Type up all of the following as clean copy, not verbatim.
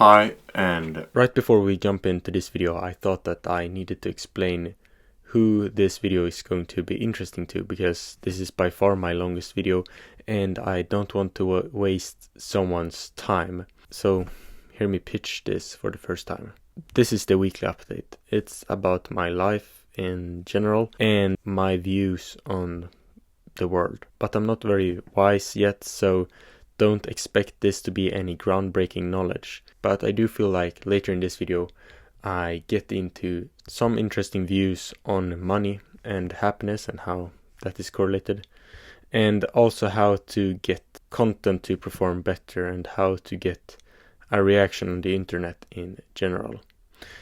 Hi, and Right before we jump into this video, I thought that I needed to explain who this video is going to be interesting to, because this is by far my longest video and I don't want to waste someone's time. So hear me pitch this for the first time. This is the weekly update. It's about my life in general and my views on the world. But I'm not very wise yet, so don't expect this to be any groundbreaking knowledge. But I do feel like later in this video I get into some interesting views on money and happiness and how that is correlated, and also how to get content to perform better and how to get a reaction on the internet in general.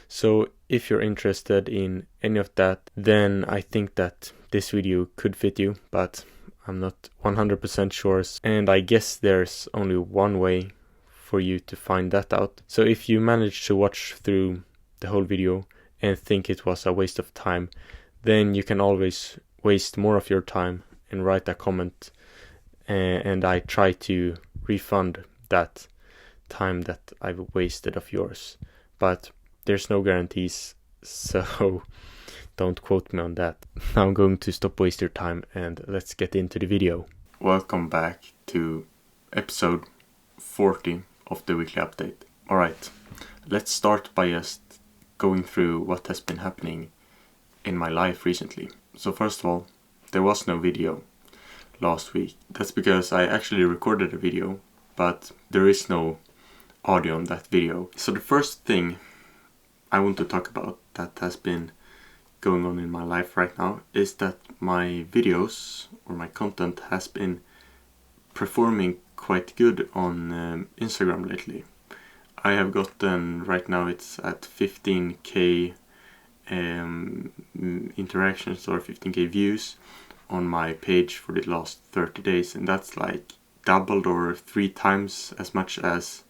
So if you're interested in any of that, then I think that this video could fit you, but I'm not 100% sure, and I guess there's only one way for you to find that out. So if you manage to watch through the whole video and think it was a waste of time, then you can always waste more of your time and write a comment, and I try to refund that time that I've wasted of yours. But there's no guarantees, so don't quote me on that. Now I'm going to stop wasting your time and let's get into the video. welcome back to episode 40 of the weekly update. Alright, let's start by just going through what has been happening in my life recently. So first of all, there was no video last week. That's because I actually recorded a video, but there is no audio on that video. So the first thing I want to talk about that has been going on in my life right now is that my videos or my content has been performing quite good on Instagram lately. I have gotten, right now it's at 15k interactions or 15k views on my page for the last 30 days, and that's like doubled or 3 times as much as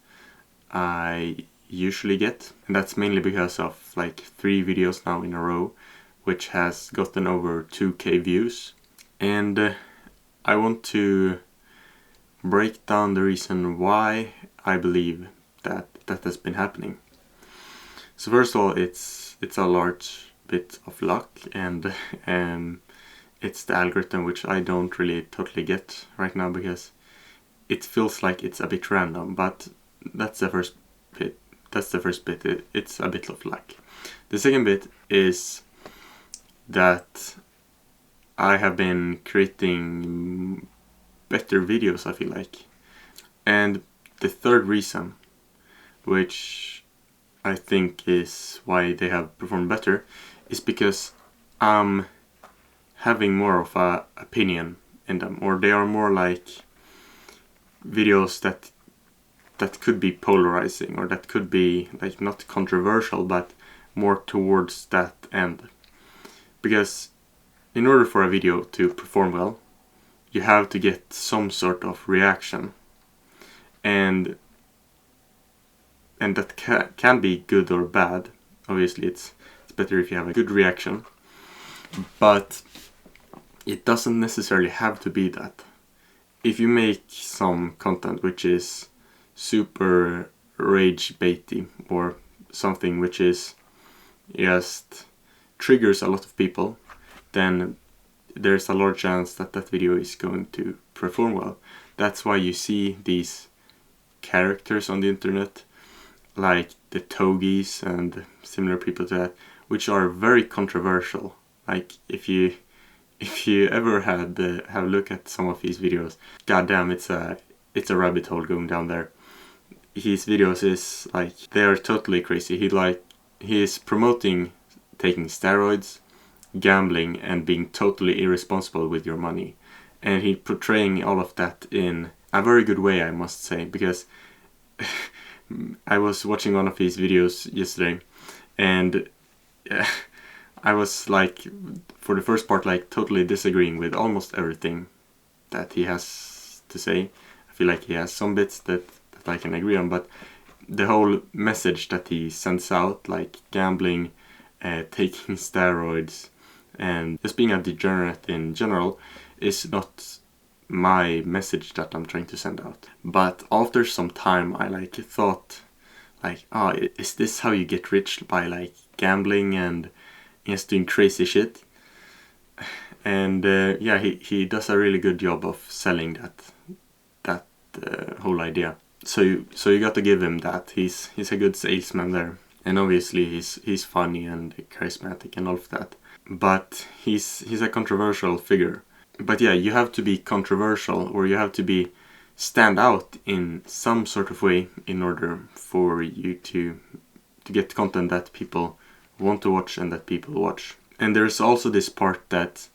I usually get. And that's mainly because of like 3 videos now in a row which has gotten over 2k views. And I want to break down the reason why I believe that has been happening. So first of all, it's a large bit of luck, and it's the algorithm, which I don't really totally get right now because it feels like it's a bit random, but that's the first bit. It's a bit of luck. The second bit is that I have been creating better videos, I feel like. And the third reason, which I think is why they have performed better, is because I'm having more of a opinion in them, or they are more like videos that could be polarizing, or that could be like not controversial but more towards that end. Because in order for a video to perform well, you have to get some sort of reaction, and that can be good or bad. Obviously it's better if you have a good reaction, but it doesn't necessarily have to be that. If you make some content which is super rage baity, or something which is just triggers a lot of people, then there's a large chance that that video is going to perform well. That's why you see these characters on the internet, like the Togies and similar people to that, which are very controversial. Like if you ever have a look at some of his videos, goddamn, it's a rabbit hole going down there. His videos is like, they are totally crazy. He is promoting taking steroids, gambling, and being totally irresponsible with your money. And he portraying all of that in a very good way, I must say, because I was watching one of his videos yesterday, and I was like, for the first part, like totally disagreeing with almost everything that he has to say. I feel like he has some bits that I can agree on, but the whole message that he sends out, like gambling, taking steroids, and just being a degenerate in general, is not my message that I'm trying to send out. But after some time, I thought, like, oh, is this how you get rich, by like gambling and just doing crazy shit? And yeah, he does a really good job of selling that whole idea. So you got to give him that. He's a good salesman there, and obviously he's funny and charismatic and all of that. But he's a controversial figure. But yeah, you have to be controversial, or you have to stand out in some sort of way in order for you to get content that people want to watch and that people watch. And there's also this part that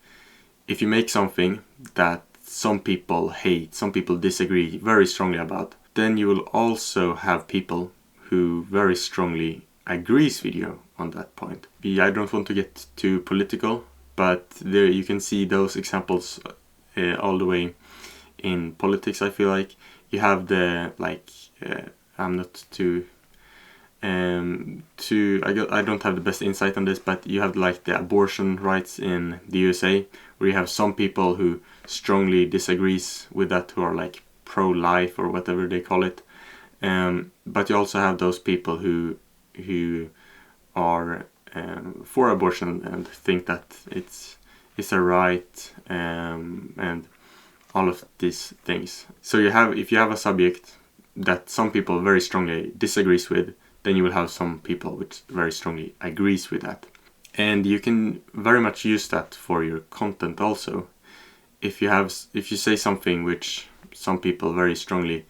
if you make something that some people hate, some people disagree very strongly about, then you will also have people who very strongly agrees with you on that point. I don't want to get too political, but there you can see those examples all the way in politics. I feel like you have the I'm not too I don't have the best insight on this, but you have like the abortion rights in the USA, where you have some people who strongly disagrees with that, who are like pro-life or whatever they call it, but you also have those people who are for abortion and think that it's a right, and all of these things. So if you have a subject that some people very strongly disagrees with, then you will have some people which very strongly agrees with that. And you can very much use that for your content also. If you say something which some people very strongly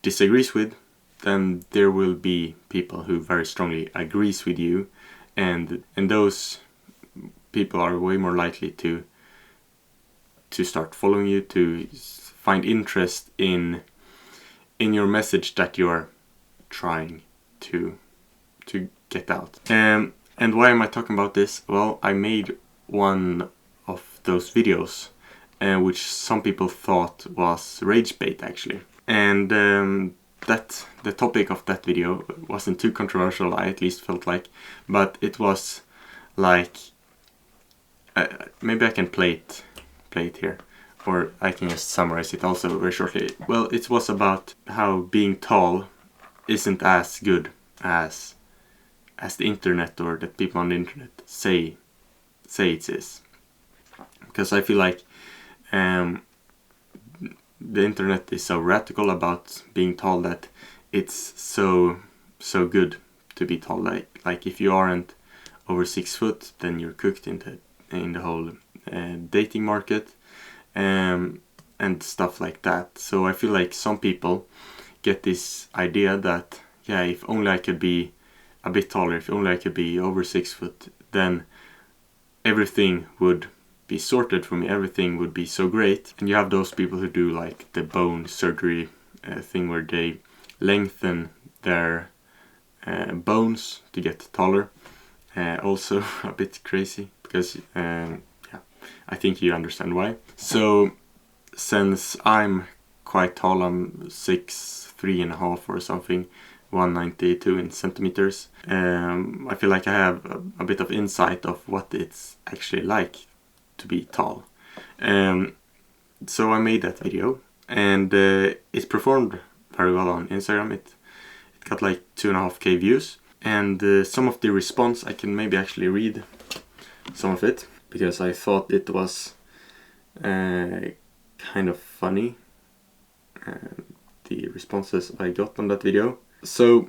disagrees with, then there will be people who very strongly agrees with you, and those people are way more likely to start following you, to find interest in your message that you are trying to get out. And why am I talking about this? Well, I made one of those videos which some people thought was rage bait actually, and the topic of that video wasn't too controversial, I at least felt like, but it was like maybe I can play it here, or I can just summarize it also very shortly. Well, it was about how being tall isn't as good as the internet, or that people on the internet say it is. Because I feel like the internet is so radical about being tall that it's so good to be tall. Like if you aren't over 6 foot, then you're cooked in the whole dating market, and stuff like that. So I feel like some people get this idea that, yeah, if only I could be a bit taller, if only I could be over 6 foot, then everything would be sorted for me, everything would be so great. And you have those people who do like the bone surgery thing, where they lengthen their bones to get taller. Also a bit crazy, because yeah, I think you understand why. So since I'm quite tall, I'm 6'3.5" or something, 192 in centimeters, I feel like I have a bit of insight of what it's actually like to be tall. So I made that video, and it performed very well on Instagram. It got like 2.5k views, and some of the response, I can maybe actually read some of it, because I thought it was kind of funny, the responses I got on that video. So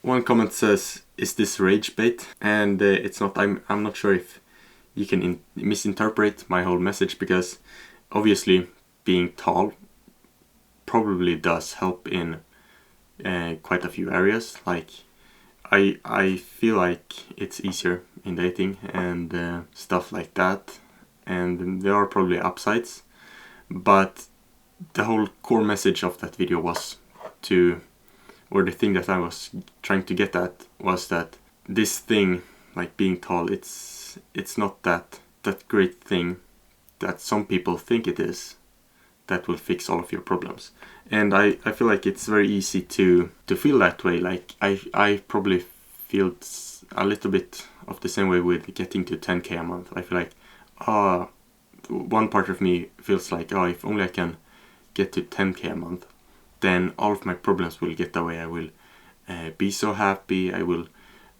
one comment says, "Is this rage bait?" And it's not. I'm not sure if you can misinterpret my whole message, because obviously being tall probably does help in quite a few areas. Like I feel like it's easier in dating and stuff like that, and there are probably upsides, but the whole core message of that video was or the thing that I was trying to get at was that this thing, like being tall, it's not that great thing that some people think it is, that will fix all of your problems. And I feel like it's very easy to feel that way. Like I probably feel a little bit of the same way with getting to 10k a month. I feel like one part of me feels like, if only I can get to 10k a month, then all of my problems will get away. I will be so happy, I will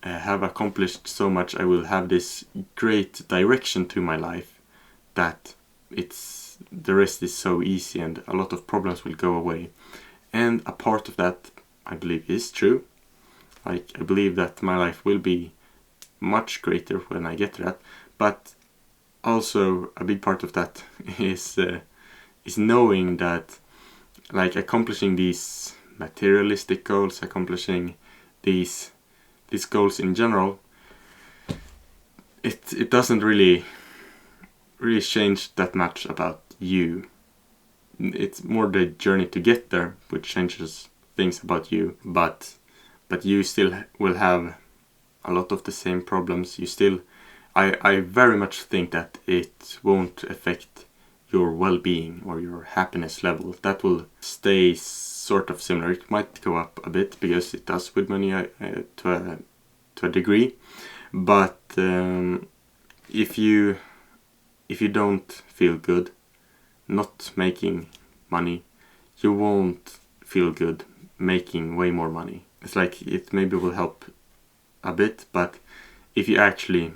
have accomplished so much, I will have this great direction to my life that the rest is so easy and a lot of problems will go away. And a part of that, I believe, is true. Like, I believe that my life will be much greater when I get to that, but also a big part of that is knowing that, like, accomplishing these materialistic goals, accomplishing these goals in general, it doesn't really change that much about you. It's more the journey to get there which changes things about you, but you still will have a lot of the same problems. You still, I very much think that it won't affect your well-being or your happiness level. That will stay sort of similar. It might go up a bit because it does with money to a degree, but if you don't feel good not making money, you won't feel good making way more money. It's like it maybe will help a bit, but if you actually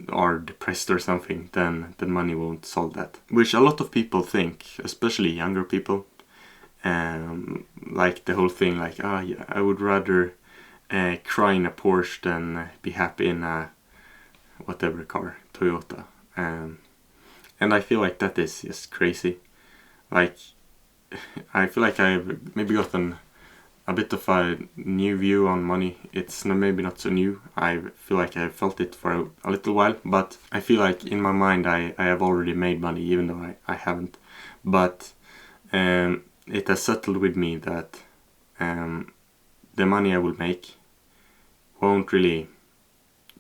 are depressed or something, then money won't solve that. Which a lot of people think, especially younger people. Like the whole thing, like, yeah, I would rather cry in a Porsche than be happy in a whatever car, Toyota. And I feel like that is just crazy. Like, I feel like I've maybe gotten a bit of a new view on money. It's maybe not so new. I feel like I've felt it for a little while, but I feel like in my mind I have already made money, even though I haven't. But it has settled with me that the money I will make won't really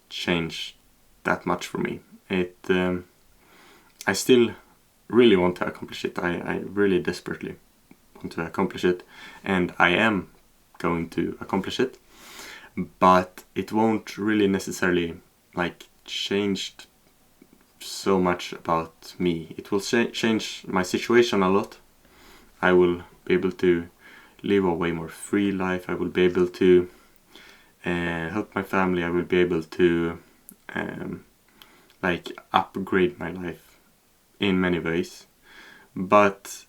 change that much for me. I still really want to accomplish it. I really desperately want to accomplish it, and I am going to accomplish it, but it won't really necessarily like change so much about me. It will change my situation a lot. I will be able to live a way more free life. I will be able to help my family. I will be able to like upgrade my life in many ways. But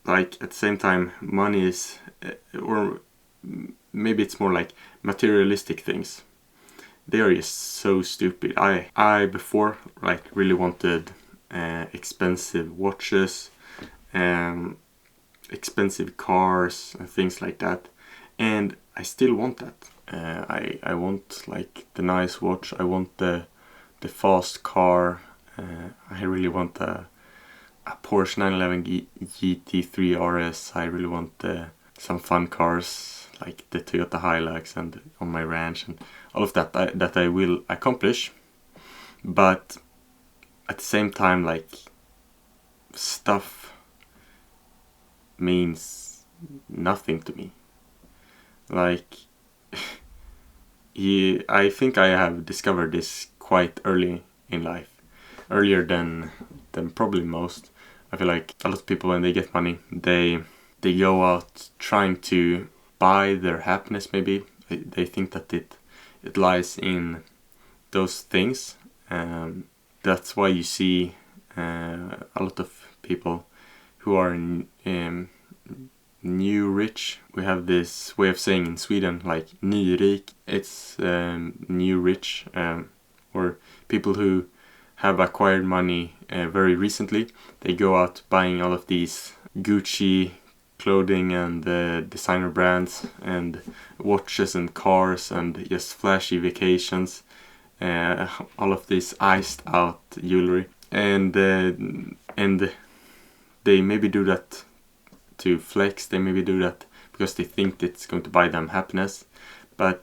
like at the same time, money is, or maybe it's more like materialistic things. They are just so stupid. I before like really wanted expensive watches, expensive cars and things like that, and I still want that. I want like the nice watch. I want the fast car. I really want a Porsche 911 GT3 RS. I really want some fun cars like the Toyota Hilux and on my ranch and all of that that I will accomplish. But at the same time, like, stuff means nothing to me. Like, I think I have discovered this quite early in life, earlier than probably most. I feel like a lot of people, when they get money, they go out trying to buy their happiness. Maybe they think that it lies in those things. That's why you see a lot of people who are new rich. We have this way of saying in Sweden, like nyrik. It's new rich, or people who have acquired money very recently. They go out buying all of these Gucci clothing and designer brands and watches and cars and just flashy vacations, all of this iced out jewelry, and they maybe do that to flex. They maybe do that because they think it's going to buy them happiness. But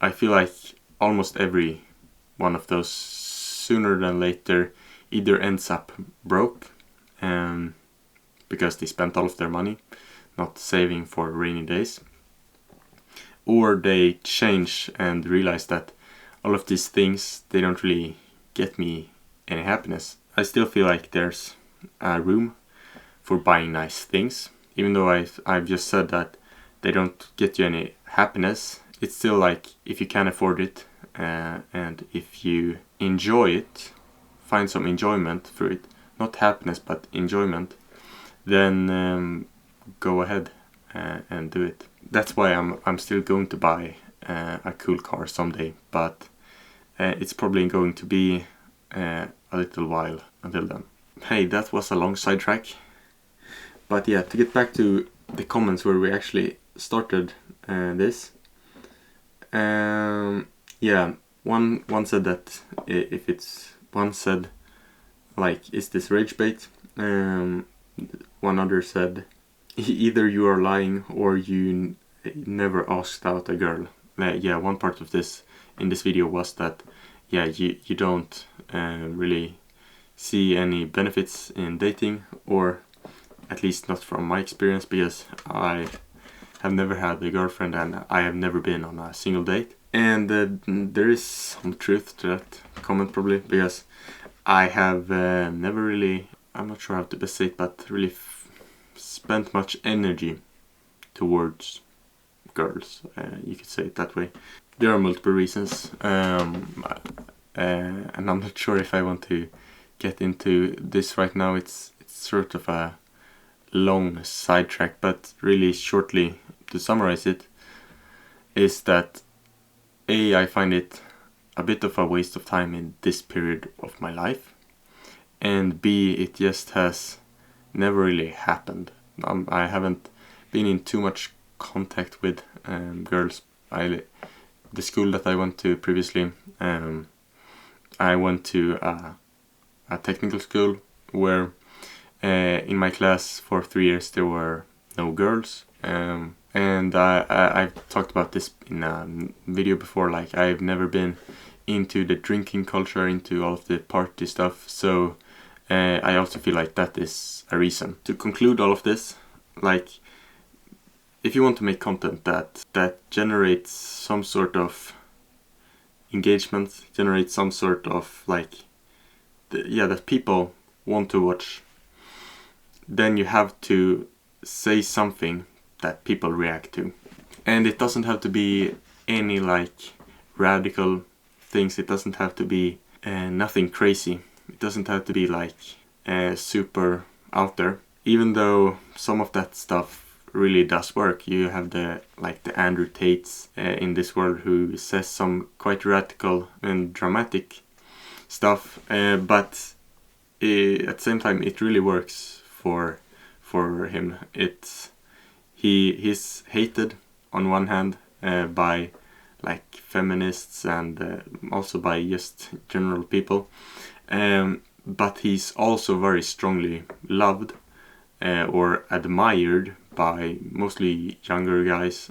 I feel like almost every one of those sooner than later either ends up broke because they spent all of their money not saving for rainy days, or they change and realize that all of these things, they don't really get me any happiness. I still feel like there's room for buying nice things, even though I've just said that they don't get you any happiness. It's still like, if you can afford it and if you enjoy it, find some enjoyment through it, not happiness but enjoyment, then go ahead and do it. That's why I'm still going to buy a cool car someday, but it's probably going to be a little while until then. Hey, that was a long sidetrack. But yeah, to get back to the comments where we actually started this. Yeah, one said that if it's, one said like, is this rage bait? One other said, either you are lying or you never asked out a girl. Yeah, one part of this in this video was that, yeah, you don't really see any benefits in dating, or at least not from my experience, because I have never had a girlfriend and I have never been on a single date. And there is some truth to that comment, probably, because I have never really, I'm not sure how to best say it, but really spent much energy towards girls, you could say it that way. There are multiple reasons, and I'm not sure if I want to get into this right now. It's sort of a long sidetrack, but really shortly to summarize it is that I find it a bit of a waste of time in this period of my life, and B, it just has never really happened. I haven't been in too much contact with girls. The school that I went to previously, I went to a technical school where in my class for 3 years there were no girls, and I've talked about this in a video before, like I've never been into the drinking culture, into all of the party stuff, so I also feel like that is a reason. To conclude all of this, like, if you want to make content that generates some sort of engagement, generates some sort of like, that people want to watch, then you have to say something that people react to. And it doesn't have to be any like radical things. It doesn't have to be nothing crazy. It doesn't have to be like super out there. Even though some of that stuff really does work. You have the Andrew Tates in this world who says some quite radical and dramatic stuff, but at the same time it really works for him. He's hated on one hand by like feminists and also by just general people, but he's also very strongly loved or admired by mostly younger guys,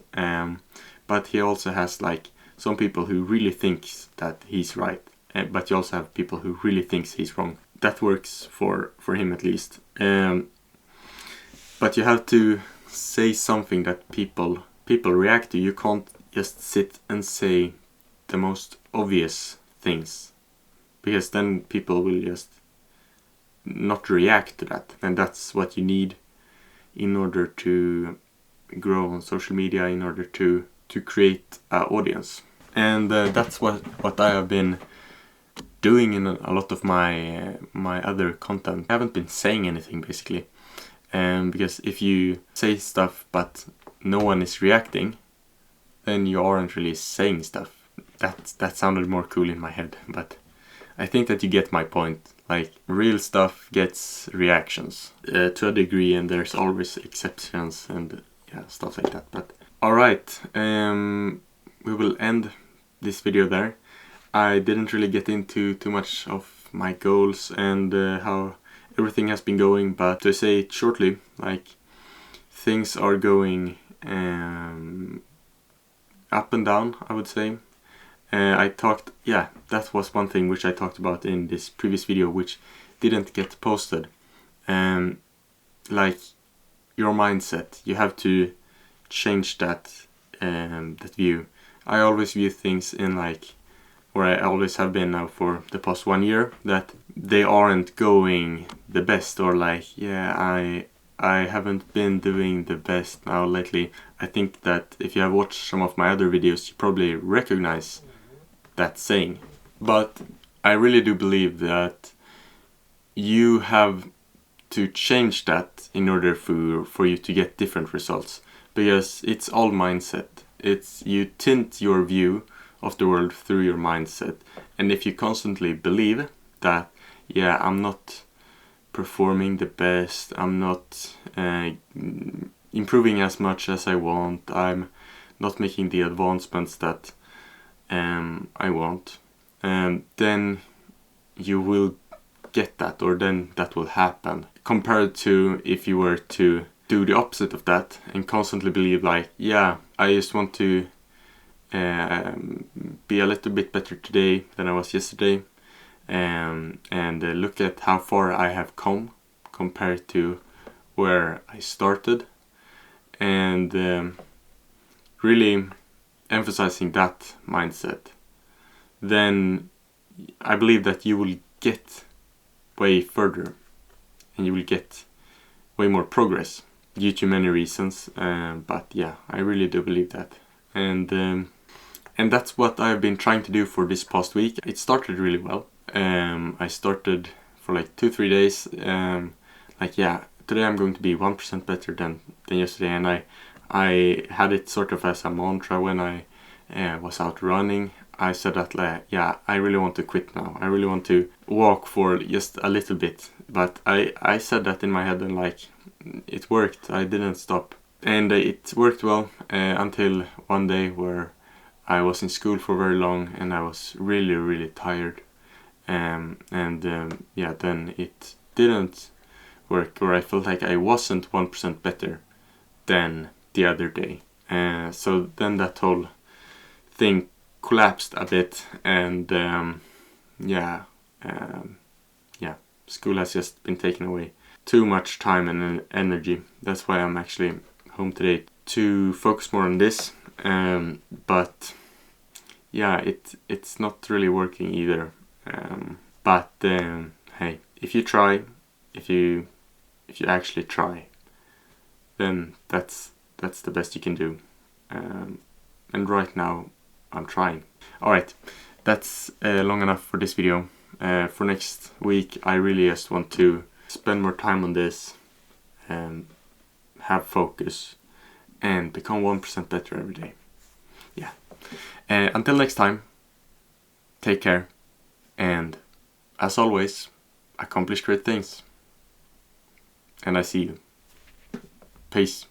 but he also has like some people who really thinks that he's right, but you also have people who really thinks he's wrong. That works for him at least, but you have to say something that people react to. You can't just sit and say the most obvious things, because then people will just not react to that, and that's what you need in order to grow on social media, in order to create an audience. And that's what I have been doing in a lot of my other content. I haven't been saying anything basically, because if you say stuff but no one is reacting, then you aren't really saying stuff. That sounded more cool in my head, but I think that you get my point. Like, real stuff gets reactions to a degree, and there's always exceptions and stuff like that. But alright, we will end this video there. I didn't really get into too much of my goals and how everything has been going, but to say it shortly, like, things are going up and down, I would say. That was one thing which I talked about in this previous video, which didn't get posted. Like, your mindset, you have to change that view. I always view things in like, or I always have been now for the past 1 year, that they aren't going the best, or like, I I haven't been doing the best now lately. I think that if you have watched some of my other videos, you probably recognize that saying. But I really do believe that you have to change that in order for you to get different results. Because it's all mindset. It's you tint your view of the world through your mindset. And if you constantly believe that, yeah, I'm not performing the best, I'm not improving as much as I want, I'm not making the advancements that I want, then you will get that, or then that will happen. Compared to if you were to do the opposite of that and constantly believe like, yeah, I just want to be a little bit better today than I was yesterday, and look at how far I have come compared to where I started, and really emphasizing that mindset, then I believe that you will get way further and you will get way more progress due to many reasons, but yeah, I really do believe that. And that's what I've been trying to do for this past week. It started really well. I started for like 2-3 days, like, yeah, today I'm going to be 1% better than yesterday, and I had it sort of as a mantra when I was out running. I said that, like, yeah, I really want to quit now. I really want to walk for just a little bit. But I said that in my head, and like, it worked. I didn't stop. And it worked well until one day where I was in school for very long and I was really, really tired. Yeah, then it didn't work, or I felt like I wasn't 1% better than the other day. So then that whole thing collapsed a bit, and yeah, school has just been taking away too much time and energy. That's why I'm actually home today to focus more on this. But yeah, it's not really working either. But hey, if you try, if you actually try, then that's the best you can do. And right now I'm trying. Alright, that's long enough for this video. For next week I really just want to spend more time on this, have focus, and become 1% better every day. Yeah. Until next time, take care, and as always, accomplish great things. And I see you. Peace.